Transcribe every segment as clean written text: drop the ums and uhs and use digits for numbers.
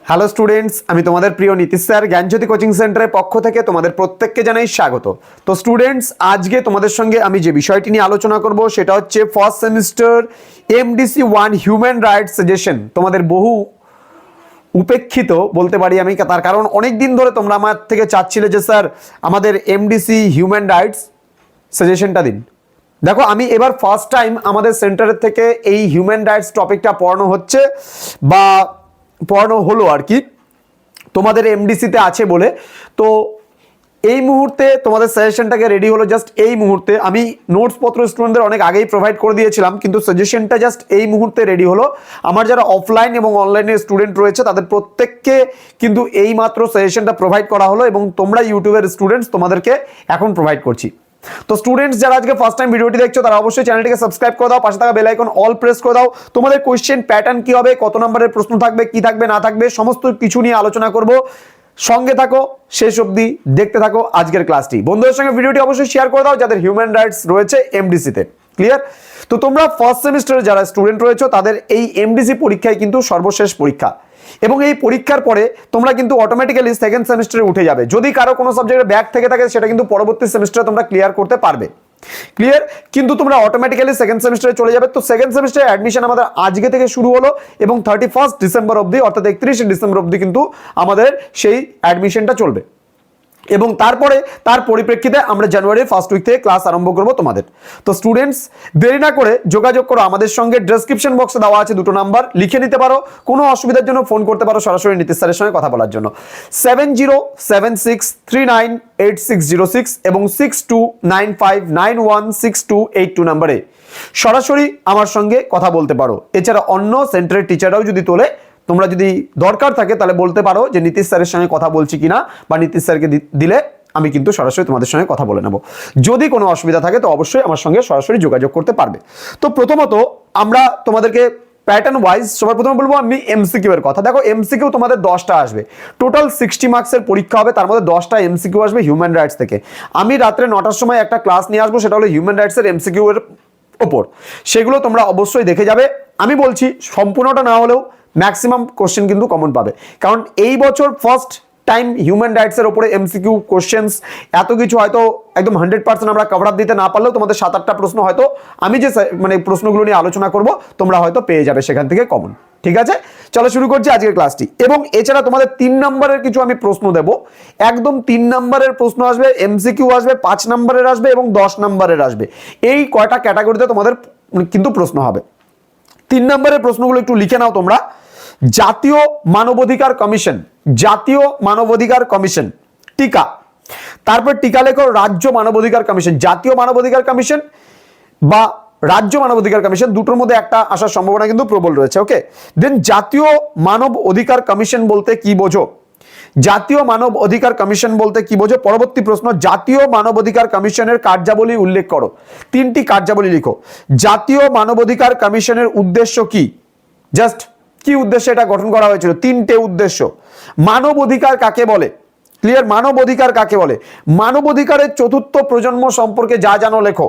Hello students, আমি তোমাদের প্রিয় নীতিশ স্যার জ্ঞানজ্যোতি কোচিং সেন্টারের পক্ষ থেকে তোমাদের প্রত্যেককে জানাই স্বাগত। তো স্টুডেন্টস, আজকে তোমাদের সঙ্গে আমি যে বিষয়টি নিয়ে আলোচনা করব সেটা হচ্ছে first semester MDC 1 human rights suggestion. তোমাদের বহু উপেক্ষিত বলতে পারি আমি, তার কারণ অনেক দিন ধরে তোমরা আমার থেকে চাচ্ছিলে যে স্যার আমাদের এমডিসি হিউম্যান রাইটস সাজেশনটা দিন। দেখো, আমি এবার ফার্স্ট টাইম আমাদের সেন্টারের থেকে এই হিউম্যান রাইটস টপিকটা পড়ানো হচ্ছে বা পড়ানো হলো আর কি, তোমাদের এমডিসিতে আছে বলে। তো এই মুহূর্তে তোমাদের সাজেশনটাকে রেডি হলো জাস্ট এই মুহূর্তে। আমি নোটস পত্র স্টুডেন্টদের অনেক আগেই প্রোভাইড করে দিয়েছিলাম, কিন্তু সাজেশনটা জাস্ট এই মুহূর্তে রেডি হলো। আমার যারা অফলাইন এবং অনলাইনের স্টুডেন্ট রয়েছে তাদের প্রত্যেককে কিন্তু এই মাত্র সাজেশনটা প্রোভাইড করা হলো এবং তোমরা ইউটিউবের স্টুডেন্টস তোমাদেরকে এখন প্রোভাইড করছি। তো স্টুডেন্টস যারা আজকে ফার্স্ট টাইম ভিডিওটি দেখছো তারা অবশ্যই চ্যানেলটিকে সাবস্ক্রাইব করে দাও, পাশে থাকা বেল আইকন অল প্রেস করে দাও। তোমাদের কোশ্চেন প্যাটার্ন কি হবে, কত নম্বরের প্রশ্ন থাকবে, কি থাকবে না থাকবে, সমস্ত কিছু নিয়ে আলোচনা করব। সঙ্গে থাকো, শেষ অবধি দেখতে থাকো আজকের ক্লাসটি। বন্ধুদের সঙ্গে ভিডিওটি অবশ্যই শেয়ার করে দাও যাদের হিউম্যান রাইটস রয়েছে এমডিসিতে। ক্লিয়ার? তো তোমরা ফার্স্ট সেমিস্টারে যারা স্টুডেন্ট রয়েছে তাদের এই এমডিসি পরীক্ষায় কিন্তু সর্বশেষ পরীক্ষা, এবং এই পরীক্ষার পরে তোমরা কিন্তু অটোমেটিক্যালি সেকেন্ড সেমিস্টারে উঠে যাবে। যদি কারো কোনো সাবজেক্টে ব্যাক থেকে থাকে সেটা কিন্তু পরবর্তী সেমিস্টারে তোমরা ক্লিয়ার করতে পারবে। ক্লিয়ার? কিন্তু তোমরা অটোমেটিক্যালি সেকেন্ড সেমিস্টারে চলে যাবে। তো সেকেন্ড সেমিস্টারে অ্যাডমিশন আমাদের আজকে থেকে শুরু হলো এবং 31 ডিসেম্বর অবধি, অর্থাৎ 31 ডিসেম্বর অবধি কিন্তু আমাদের সেই অ্যাডমিশনটা চলবে, এবং তারপরে তার পরিপ্রেক্ষিতে আমরা জানুয়ারির ফার্স্ট উইক থেকে ক্লাস আরম্ভ করব তোমাদের। তো স্টুডেন্টস, দেরি না করে যোগাযোগ করো আমাদের সঙ্গে। ডেসক্রিপশন বক্সে দেওয়া আছে দুটো নাম্বার, লিখে নিতে পারো। কোনো অসুবিধার জন্য ফোন করতে পারো সরাসরি নীতিশ স্যারের সঙ্গে কথা বলার জন্য 7076398606 এবং 6295916282 নাম্বারে সরাসরি আমার সঙ্গে কথা বলতে পারো। এছাড়া অন্য সেন্টারের টিচাররাও যদি তোলে, তোমরা যদি দরকার থাকে তাহলে বলতে পারো যে নীতিশ স্যারের সঙ্গে কথা বলছি কিনা, বা নীতিশ স্যারকে দিলে আমি কিন্তু সরাসরি তোমাদের সঙ্গে কথা বলে নেব। যদি কোনো অসুবিধা থাকে তো অবশ্যই আমার সঙ্গে সরাসরি যোগাযোগ করতে পারবে। তো প্রথমত আমরা তোমাদেরকে প্যাটার্ন ওয়াইজ সবার প্রথমে বলবো আমি এমসিকিউ এর কথা। দেখো, এমসিকিউ তোমাদের 10টা আসবে, টোটাল 60 মার্কসের পরীক্ষা হবে, তার মধ্যে 10টা এমসিকিউ আসবে হিউম্যান রাইটস থেকে। আমি রাত্রে 9টার সময় একটা ক্লাস নিয়ে আসবো, সেটা হলো হিউম্যান রাইটসের এমসিকিউ এর ওপর। সেগুলো তোমরা অবশ্যই দেখে যাবে। আমি বলছি সম্পূর্ণটা না হলেও ম্যাক্সিমাম কোশ্চেন কিন্তু কমন পাবে, কারণ এই বছর ফার্স্ট টাইম হিউম্যান রাইটসের ওপরে এমসিকিউ কোশ্চেন্স এত কিছু হয়তো একদম 100% আমরা কভার আপ দিতে না পারলেও তোমাদের 7-8টা প্রশ্ন হয়তো আমি যে মানে প্রশ্নগুলো নিয়ে আলোচনা করব তোমরা হয়তো পেয়ে যাবে সেখান থেকে কমন। ঠিক আছে, চলো শুরু করছি আজকের ক্লাসটি। এবং এছাড়া তোমাদের 3 নম্বরের কিছু আমি প্রশ্ন দেব, একদম 3 নম্বরের প্রশ্ন আসবে, এমসিকিউ আসবে, 5 নম্বরের আসবে এবং 10 নম্বরের আসবে। এই কয়টা ক্যাটাগরিতে তোমাদের কিন্তু প্রশ্ন হবে। 3 নম্বরের প্রশ্নগুলো একটু লিখে নাও তোমরা। জাতীয় মানবাধিকার কমিশন, জাতীয় মানবাধিকার কমিশন, টিকা। তারপর টিকা লেখো রাজ্য মানবাধিকার কমিশন। জাতীয় মানবাধিকার কমিশন বা রাজ্য মানবাধিকার কমিশন, দুটোর মধ্যে একটা আসার সম্ভাবনা কিন্তু প্রবল রয়েছে। ওকে, দেন জাতীয় মানব অধিকার কমিশন বলতে কি বোঝো? জাতীয় মানব অধিকার কমিশন বলতে কি বোঝো? পরবর্তী প্রশ্ন, জাতীয় মানব অধিকার কমিশনের কার্যাবলী উল্লেখ করো। 3টি কার্যাবলী লিখো। জাতীয় মানবাধিকার কমিশনের উদ্দেশ্য কি? জাস্ট কি উদ্দেশ্যে এটা গঠন করা হয়েছিল? 3টে উদ্দেশ্য। মানব অধিকার কাকে বলে? ক্লিয়ার? মানব অধিকার কাকে বলে? মানব অধিকারের চতুর্থ প্রজন্ম সম্পর্কে যা জানো লেখো।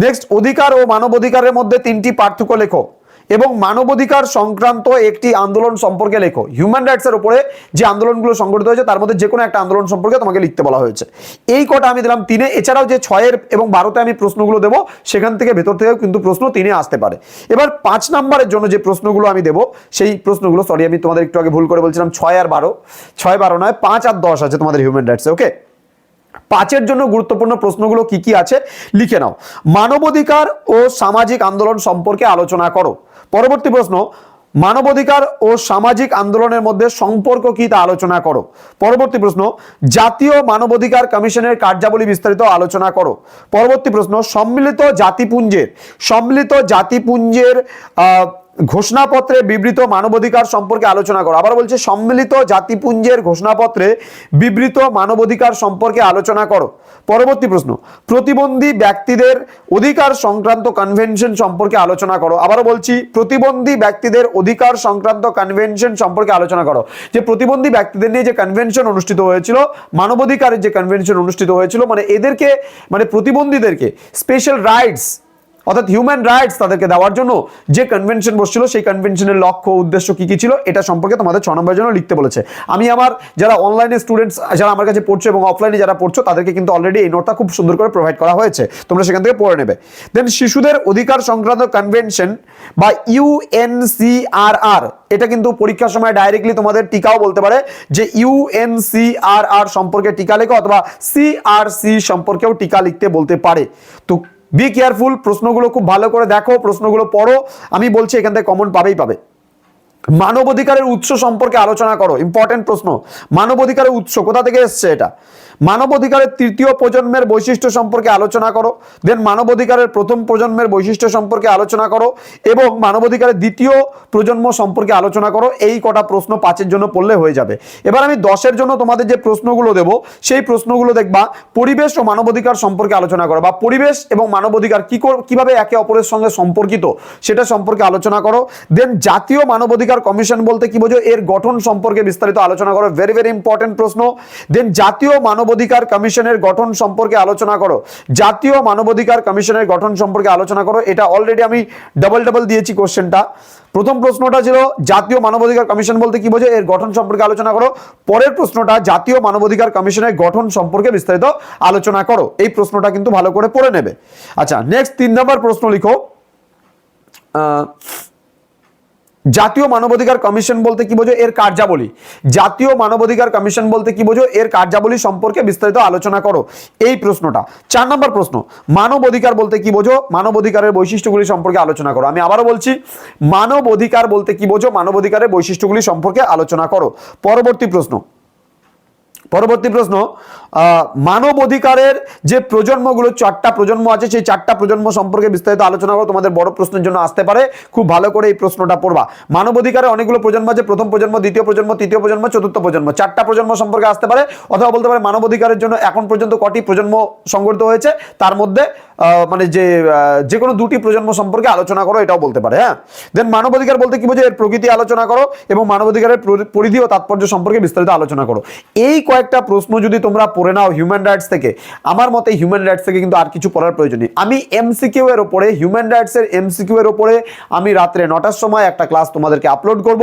নেক্সট, অধিকার ও মানব অধিকারের মধ্যে 3টি পার্থক্য লেখো এবং মানবাধিকার সংক্রান্ত একটি আন্দোলন সম্পর্কে লেখো। হিউম্যান রাইটস এর উপরে যে আন্দোলনগুলো সংগঠিত হয়েছে তার মধ্যে যে কোনো একটা আন্দোলন সম্পর্কে তোমাকে লিখতে বলা হয়েছে। এই কটা আমি দিলাম 3-এ। এছাড়াও যে 6 এবং 12-তে আমি প্রশ্নগুলো দেবো সেখান থেকে ভেতর থেকেও কিন্তু প্রশ্ন 3-এ আসতে পারে। এবার 5 নম্বরের জন্য যে প্রশ্নগুলো আমি দেবো সেই প্রশ্নগুলো, সরি আমি তোমাদের একটু আগে ভুল করে বলছিলাম 6 আর 12, 6, 12 নয়, 5 আর 10 আছে তোমাদের হিউম্যান রাইটসে। ওকে, 5-এর জন্য গুরুত্বপূর্ণ প্রশ্নগুলো কি কি আছে লিখে নাও। মানবাধিকার ও সামাজিক আন্দোলন সম্পর্কে আলোচনা করো। পরবর্তী প্রশ্ন, মানবাধিকার ও সামাজিক আন্দোলনের মধ্যে সম্পর্ক কি তা আলোচনা করো। পরবর্তী প্রশ্ন, জাতীয় মানবাধিকার কমিশনের কার্যাবলী বিস্তারিত আলোচনা করো। পরবর্তী প্রশ্ন, সম্মিলিত জাতিপুঞ্জের ঘোষণাপত্রে বিবৃত মানবাধিকার সম্পর্কে আলোচনা করো। আবার বলছে সম্মিলিত জাতিপুঞ্জের ঘোষণাপত্রে বিবৃত মানবাধিকার সম্পর্কে আলোচনা করো। পরবর্তী প্রশ্ন, প্রতিবন্ধী ব্যক্তিদের অধিকার সংক্রান্ত কনভেনশন সম্পর্কে আলোচনা করো। আবারও বলছি, প্রতিবন্ধী ব্যক্তিদের অধিকার সংক্রান্ত কনভেনশন সম্পর্কে আলোচনা করো। যে প্রতিবন্ধী ব্যক্তিদের নিয়ে যে কনভেনশন অনুষ্ঠিত হয়েছিল, মানবাধিকারের যে কনভেনশন অনুষ্ঠিত হয়েছিল, মানে এদেরকে, মানে প্রতিবন্ধীদেরকে স্পেশাল রাইটস অর্থাৎ হিউম্যান রাইটস তাদেরকে দেওয়ার জন্য যে কনভেনশন বসছিল সেই কনভেনশনের লক্ষ্য উদ্দেশ্য কি কি ছিল এটা সম্পর্কে তোমাদের 6 নম্বরের জন্য লিখতে বলেছে। আমি আমার যারা অনলাইনে স্টুডেন্টস যারা আমার কাছে পড়ছো এবং অফলাইনে যারা পড়ছো তাদেরকে কিন্তু অলরেডি এই নোটটা খুব সুন্দর করে প্রোভাইড করা হয়েছে, তোমরা সেখান থেকে পড়ে নেবে। দেন শিশুদের অধিকার সংক্রান্ত কনভেনশন বা UNCRR, এটা কিন্তু পরীক্ষার সময় ডাইরেক্টলি তোমাদের টিকাও বলতে পারে যে UNCRR সম্পর্কে টিকা লেখো, অথবা CRC সম্পর্কেও টিকা লিখতে বলতে পারে। তো বি কেয়ারফুল, প্রশ্নগুলো খুব ভালো করে দেখো, প্রশ্নগুলো পড়ো, আমি বলছি এখান থেকে কমন পাবেই পাবে। মানবাধিকারের উৎস সম্পর্কে আলোচনা করো, ইম্পর্টেন্ট প্রশ্ন। মানবাধিকারের উৎস কোথা থেকে এসছে এটা? মানবাধিকারের তৃতীয় প্রজন্মের বৈশিষ্ট্য সম্পর্কে আলোচনা করো, দেন মানবাধিকারের প্রথম প্রজন্মের বৈশিষ্ট্য সম্পর্কে আলোচনা করো, এবং মানবাধিকারের দ্বিতীয় প্রজন্ম সম্পর্কে আলোচনা করো। এই কটা প্রশ্ন 5-এর জন্য পড়লে হয়ে যাবে। এবার আমি 10-এর জন্য তোমাদের যে প্রশ্নগুলো দেব সেই প্রশ্নগুলো দেখবা পরিবেশ ও মানবাধিকার সম্পর্কে আলোচনা করো, বা পরিবেশ এবং মানবাধিকার কিভাবে একে অপরের সঙ্গে সম্পর্কিত সেটা সম্পর্কে আলোচনা করো। দেন জাতীয় মানবাধিকার কমিশন বলতে কি বোঝো, এর গঠন সম্পর্কে বিস্তারিত আলোচনা করো, ভেরি ভেরি ইম্পর্টেন্ট প্রশ্ন। দেন জাতীয় মানবাধিকার কমিশনের গঠন সম্পর্কে আলোচনা করো, জাতীয় মানবাধিকার কমিশনের গঠন সম্পর্কে আলোচনা করো। এটা অলরেডি আমি ডাবল দিয়েছি কোশ্চেনটা। প্রথম প্রশ্নটা ছিল জাতীয় মানবাধিকার কমিশন বলতে কি বোঝো, এর গঠন সম্পর্কে আলোচনা করো। পরের প্রশ্নটা জাতীয় মানবাধিকার কমিশনের গঠন সম্পর্কে বিস্তারিত আলোচনা করো। এই প্রশ্নটা কিন্তু ভালো করে পড়ে নেবে। আচ্ছা, নেক্সট 3 নম্বর প্রশ্ন লিখো, জাতীয় মানবাধিকার কমিশন বলতে কি বোঝো, এর কার্যাবলী। জাতীয় মানবাধিকার কমিশন বলতে কি বোঝো, এর কার্যাবলী সম্পর্কে বিস্তারিত আলোচনা করো। এই প্রশ্নটা। 4 নম্বর প্রশ্ন, মানবাধিকার বলতে কি বোঝো, মানবাধিকারের বৈশিষ্ট্যগুলি সম্পর্কে আলোচনা করো। আমি আবারও বলছি, মানবাধিকার বলতে কি বোঝো, মানবাধিকারের বৈশিষ্ট্যগুলি সম্পর্কে আলোচনা করো। পরবর্তী প্রশ্ন, মানব অধিকারের যে প্রজন্মগুলো 4টা প্রজন্ম আছে, সেই 4টা প্রজন্ম সম্পর্কে বিস্তারিত আলোচনা করো। তোমাদের বড় প্রশ্নের জন্য আসতে পারে, খুব ভালো করে এই প্রশ্নটা পড়বা। মানব অধিকারে অনেকগুলো প্রজন্ম আছে, প্রথম প্রজন্ম, দ্বিতীয় প্রজন্ম, তৃতীয় প্রজন্ম, চতুর্থ প্রজন্ম, 4টা প্রজন্ম সম্পর্কে আসতে পারে। অথবা বলতে পারে মানব অধিকারের জন্য এখন পর্যন্ত কটি প্রজন্ম সংগঠিত হয়েছে, তার মধ্যে মানে যে কোনো 2টি প্রজন্ম সম্পর্কে আলোচনা করো, এটাও বলতে পারে। হ্যাঁ, দেন মানবাধিকার বলতে কি বোঝো, এর প্রকৃতি আলোচনা করো, এবং মানবাধিকারের পরিধি ও তাৎপর্য সম্পর্কে বিস্তারিত আলোচনা করো। এই কয়েকটা প্রশ্ন যদি তোমরা পড়ে নাও হিউম্যান রাইটস থেকে, আমার মতে হিউম্যান রাইটস থেকে কিন্তু আর কিছু পড়ার প্রয়োজন নেই। আমি এমসিকিউ এর উপরে, হিউম্যান রাইটস এর এমসিকিউ এর উপরে আমি রাত্রে 9টার সময় একটা ক্লাস তোমাদেরকে আপলোড করব।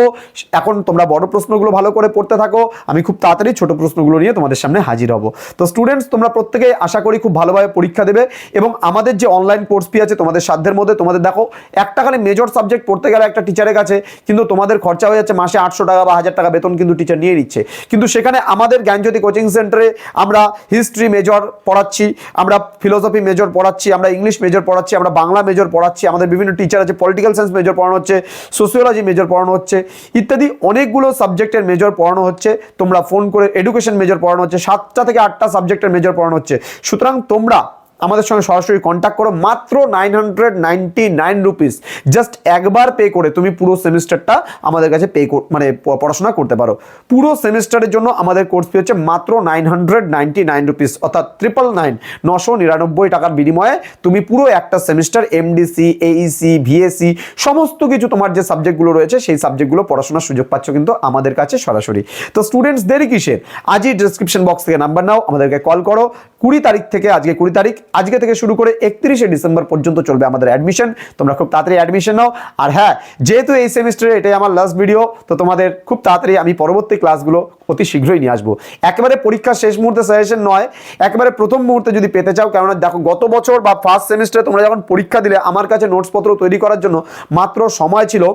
এখন তোমরা বড় প্রশ্নগুলো ভালো করে পড়তে থাকো, আমি খুব তাড়াতাড়ি ছোট প্রশ্নগুলো নিয়ে তোমাদের সামনে হাজির হব। তো স্টুডেন্টস, তোমরা প্রত্যেকে আশা করি খুব ভালোভাবে পরীক্ষা দেবে, এবং আমাদের যে অনলাইন কোর্স ফি আছে তোমাদের সাধ্যের মধ্যে। তোমাদের দেখো, একটা খালি মেজর সাবজেক্ট পড়তে গেলে একটা টিচারের কাছে কিন্তু তোমাদের খরচা হয়ে যাচ্ছে মাসে 800 টাকা বা 1000 টাকা বেতন কিন্তু টিচার নিয়ে নিচ্ছে। কিন্তু সেখানে আমাদের জ্ঞানজ্যোতি কোচিং সেন্টারে আমরা হিস্ট্রি মেজর পড়াচ্ছি, আমরা ফিলোসফি মেজর পড়াচ্ছি, আমরা ইংলিশ মেজর পড়াচ্ছি, আমরা বাংলা মেজর পড়াচ্ছি, আমাদের বিভিন্ন টিচার আছে, পলিটিক্যাল সায়েন্স মেজর পড়ানো হচ্ছে, সোশিওলজি মেজর পড়ানো হচ্ছে, ইত্যাদি অনেকগুলো সাবজেক্টের মেজর পড়ানো হচ্ছে। তোমরা ফোন করে এডুকেশন মেজর পড়ানো হচ্ছে, 7টা থেকে 8টা সাবজেক্টের মেজর পড়ানো হচ্ছে। সুতরাং তোমরা আমাদের সঙ্গে সরাসরি কন্ট্যাক্ট করো, মাত্র 999 রুপিস, জাস্ট একবার পে করে তুমি পুরো সেমিস্টারটা আমাদের কাছে মানে পড়াশোনা করতে পারো। পুরো সেমিস্টারের জন্য আমাদের কোর্স ফি হচ্ছে মাত্র 999 রুপিস, অর্থাৎ 999 টাকার বিনিময়ে তুমি পুরো একটা সেমিস্টার এমডিসি, এইসি, ভিএসি সমস্ত কিছু তোমার যে সাবজেক্টগুলো রয়েছে সেই সাবজেক্টগুলো পড়াশোনার সুযোগ পাচ্ছ কিন্তু আমাদের কাছে সরাসরি। তো স্টুডেন্টস, দেরি কিসের? আজই ডেসক্রিপশন বক্স থেকে নাম্বার নাও, আমাদেরকে কল করো। 20 তারিখ থেকে, আজকে 20 তারিখ, আজকে থেকে শুরু করে 31শে ডিসেম্বর পর্যন্ত চলবে আমাদের অ্যাডমিশন। তোমরা খুব তাড়াতাড়ি অ্যাডমিশন নাও। আর হ্যাঁ, যেহেতু এই সেমিস্টারে এটাই আমার লাস্ট ভিডিও, তো তোমাদের খুব তাড়াতাড়ি আমি পরবর্তী ক্লাসগুলো অতি শীঘ্রই নিয়ে আসবো। একেবারে পরীক্ষার শেষ মুহূর্তে সাজেশন নয়, একেবারে প্রথম মুহূর্তে যদি পেতে চাও, কেননা দেখো গত বছর বা ফার্স্ট সেমিস্টারে তোমরা যখন পরীক্ষা দিলে আমার কাছে নোটসপত্র তৈরি করার জন্য মাত্র সময় ছিল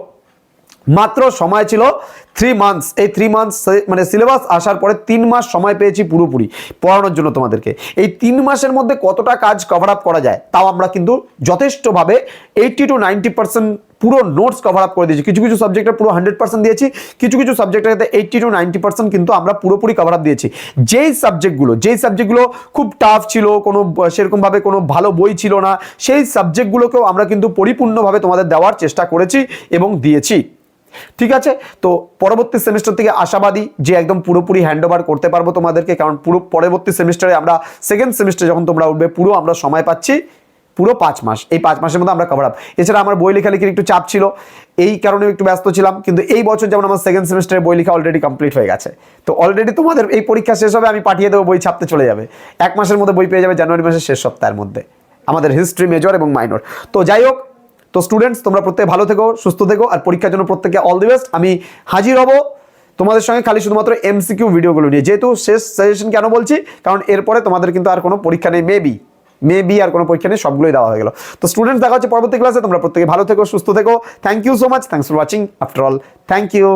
3 মান্থস। এই 3 মান্থস মানে সিলেবাস আসার পরে 3 মাস সময় পেয়েছি পুরোপুরি পড়ানোর জন্য তোমাদেরকে। এই 3 মাসের মধ্যে কতটা কাজ কভার আপ করা যায়, তাও আমরা কিন্তু যথেষ্টভাবে 80 to 90% পুরো নোটস কভার আপ করে দিয়েছি। কিছু কিছু সাবজেক্টে পুরো 100% দিয়েছি, কিছু কিছু সাবজেক্টের ক্ষেত্রে 80 to 90% কিন্তু আমরা পুরোপুরি কভার আপ দিয়েছি। যেই সাবজেক্টগুলো খুব টাফ ছিল, কোনো সেরকমভাবে কোনো ভালো বই ছিল না, সেই সাবজেক্টগুলোকেও আমরা কিন্তু পরিপূর্ণভাবে তোমাদের দেওয়ার চেষ্টা করেছি এবং দিয়েছি। ঠিক আছে, তো পরবর্তী সেমিস্টার থেকে আশাবাদী যে একদম পুরোপুরি হ্যান্ডওভার করতে পারবো তোমাদেরকে, কারণ পুরো পরবর্তী সেমিস্টারে আমরা সেকেন্ড সেমিস্টার যখন তোমরা উঠবে, পুরো আমরা সময় পাচ্ছি পুরো 5 মাস। এই 5 মাসের মধ্যে আমরা কভার আপ। এছাড়া আমার বই লেখালেখির একটু চাপ ছিল, এই কারণে একটু ব্যস্ত ছিলাম, কিন্তু এই বছর যেমন আমার সেকেন্ড সেমিস্টারে বই লেখা অলরেডি কমপ্লিট হয়ে গেছে। তো অলরেডি তোমাদের এই পরীক্ষা শেষ হবে, আমি পাঠিয়ে দেবো, বই ছাপতে চলে যাবে। 1 মাসের মধ্যে বই পেয়ে যাবে, জানুয়ারি মাসের শেষ সপ্তাহের মধ্যে। আমাদের হিস্ট্রি মেজর এবং মাইনর। তো যাই হোক, তো স্টুডেন্টস তোমরা প্রত্যেকে ভালো থেকো, সুস্থ থেকো, আর পরীক্ষার জন্য প্রত্যেকে অল দি বেস্ট। আমি হাজির হব তোমাদের সঙ্গে খালি শুধুমাত্র এমসিকিউ ভিডিওগুলো নিয়ে। যেহেতু শেষ সাজেশন কেন বলছি, কারণ এরপরে তোমাদের কিন্তু আর কোনো পরীক্ষা নেই, মেবি আর কোনো পরীক্ষা নেই, সবগুলোই দেওয়া হয়ে গেল। তো স্টুডেন্টস দেখা হচ্ছে পরবর্তী ক্লাসে, তোমরা প্রত্যেকে ভালো থেকো, সুস্থ থেকো। Thank you so much, thanks for watching after all, thank you.